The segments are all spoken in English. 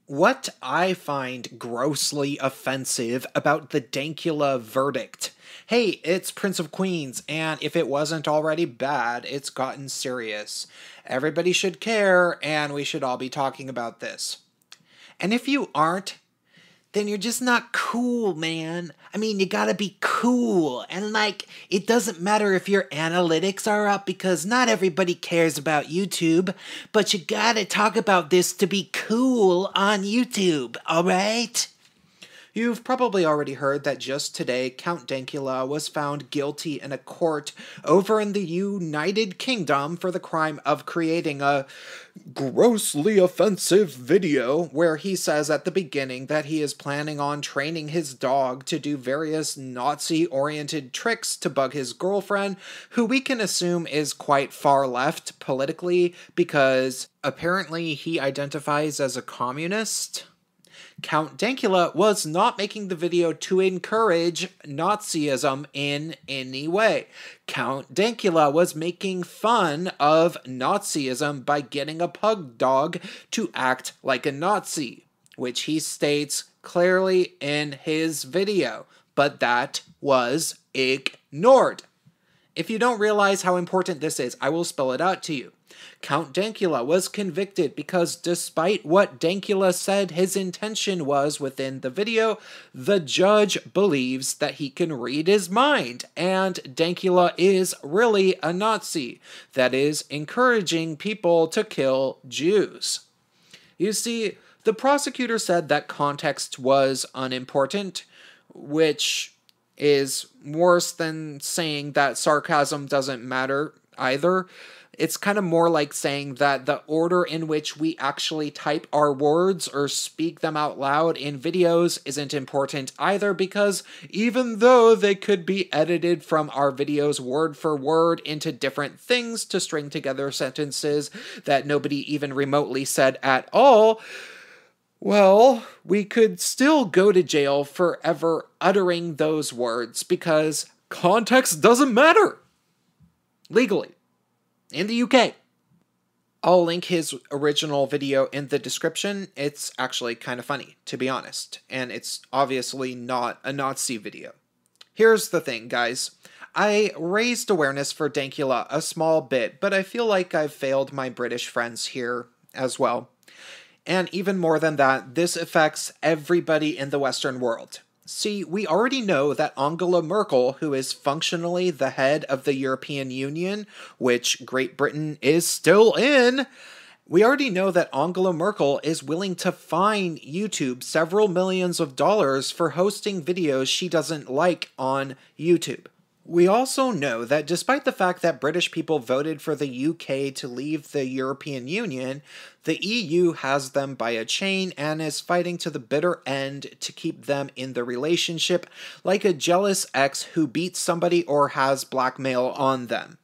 What I find grossly offensive about the Dankula verdict. Hey, it's Prince of Queens, and if it wasn't already bad, it's gotten serious. Everybody should care, and we should all be talking about this. And if you aren't, then you're just not cool, man. I mean, you gotta be cool. And it doesn't matter if your analytics are up because not everybody cares about YouTube, but you gotta talk about this to be cool on YouTube, alright? You've probably already heard that just today, Count Dankula was found guilty in a court over in the United Kingdom for the crime of creating a grossly offensive video where he says at the beginning that he is planning on training his dog to do various Nazi-oriented tricks to bug his girlfriend, who we can assume is quite far left politically because apparently he identifies as a communist. Count Dankula was not making the video to encourage Nazism in any way. Count Dankula was making fun of Nazism by getting a pug dog to act like a Nazi, which he states clearly in his video, but that was ignored. If you don't realize how important this is, I will spell it out to you. Count Dankula was convicted because despite what Dankula said his intention was within the video, the judge believes that he can read his mind, and Dankula is really a Nazi that is encouraging people to kill Jews. You see, the prosecutor said that context was unimportant, which is worse than saying that sarcasm doesn't matter either. It's kind of more like saying that the order in which we actually type our words or speak them out loud in videos isn't important either, because even though they could be edited from our videos word for word into different things to string together sentences that nobody even remotely said at all, well, we could still go to jail for ever uttering those words because context doesn't matter legally. In the UK. I'll link his original video in the description. It's actually kind of funny, to be honest, and it's obviously not a Nazi video. Here's the thing, guys. I raised awareness for Dankula a small bit, but I feel like I've failed my British friends here as well. And even more than that, this affects everybody in the Western world. See, we already know that Angela Merkel, who is functionally the head of the European Union, which Great Britain is still in, we already know that Angela Merkel is willing to fine YouTube several millions of dollars for hosting videos she doesn't like on YouTube. We also know that despite the fact that British people voted for the UK to leave the European Union, the EU has them by a chain and is fighting to the bitter end to keep them in the relationship, like a jealous ex who beats somebody or has blackmail on them.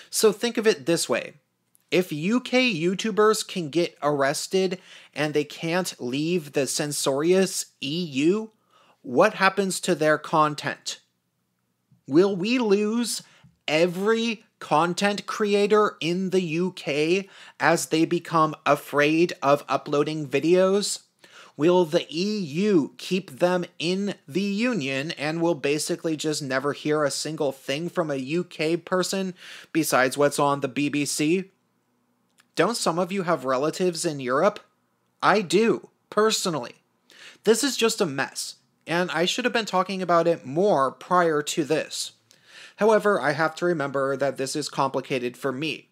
So think of it this way. If UK YouTubers can get arrested and they can't leave the censorious EU, what happens to their content? Will we lose every content creator in the UK as they become afraid of uploading videos? Will the EU keep them in the Union and will basically just never hear a single thing from a UK person besides what's on the BBC? Don't some of you have relatives in Europe? I do, personally. This is just a mess. And I should have been talking about it more prior to this. However, I have to remember that this is complicated for me.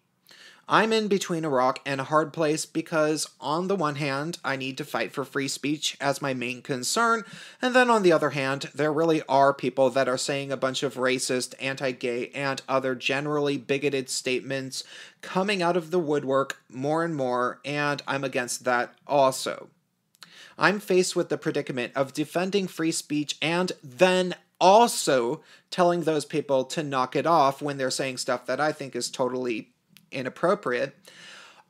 I'm in between a rock and a hard place because, on the one hand, I need to fight for free speech as my main concern, and then on the other hand, there really are people that are saying a bunch of racist, anti-gay, and other generally bigoted statements coming out of the woodwork more and more, and I'm against that also. I'm faced with the predicament of defending free speech and then also telling those people to knock it off when they're saying stuff that I think is totally inappropriate.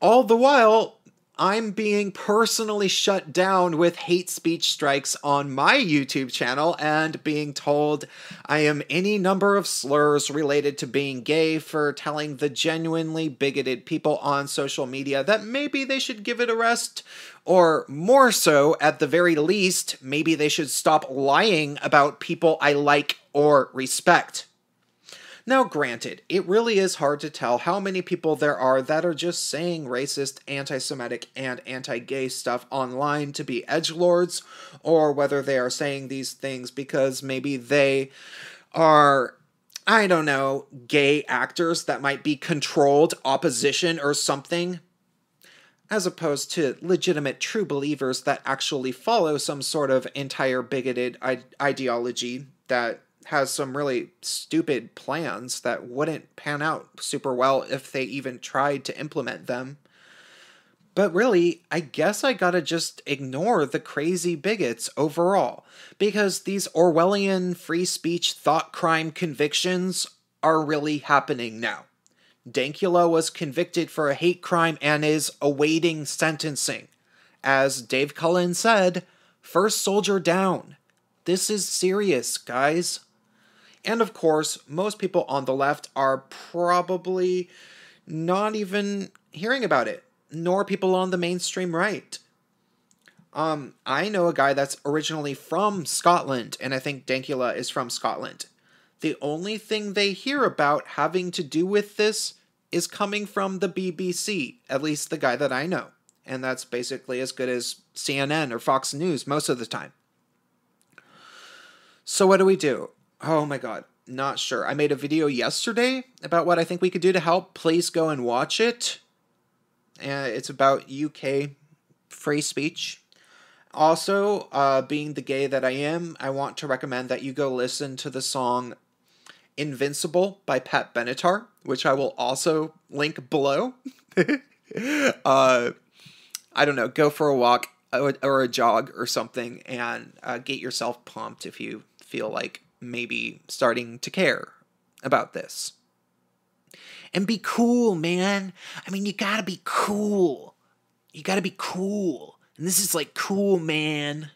All the while, I'm being personally shut down with hate speech strikes on my YouTube channel and being told I am any number of slurs related to being gay for telling the genuinely bigoted people on social media that maybe they should give it a rest, or more so, at the very least, maybe they should stop lying about people I like or respect. Now, granted, it really is hard to tell how many people there are that are just saying racist, anti-Semitic, and anti-gay stuff online to be edgelords, or whether they are saying these things because maybe they are, I don't know, gay actors that might be controlled opposition or something, as opposed to legitimate true believers that actually follow some sort of entire bigoted ideology that has some really stupid plans that wouldn't pan out super well if they even tried to implement them. But really, I guess I gotta just ignore the crazy bigots overall, because these Orwellian free speech thought crime convictions are really happening now. Dankula was convicted for a hate crime and is awaiting sentencing. As Dave Cullen said, first soldier down. This is serious, guys. And of course, most people on the left are probably not even hearing about it, nor people on the mainstream right. I know a guy that's originally from Scotland, and I think Dankula is from Scotland. The only thing they hear about having to do with this is coming from the BBC, at least the guy that I know. And that's basically as good as CNN or Fox News most of the time. So what do we do? Oh my god, not sure. I made a video yesterday about what I think we could do to help. Please go and watch it. It's about UK free speech. Also, being the gay that I am, I want to recommend that you go listen to the song Invincible by Pat Benatar, which I will also link below. I don't know, go for a walk or a jog or something and get yourself pumped if you feel like maybe starting to care about this. And be cool, man. I mean, you gotta be cool. You gotta be cool. And this is like cool, man.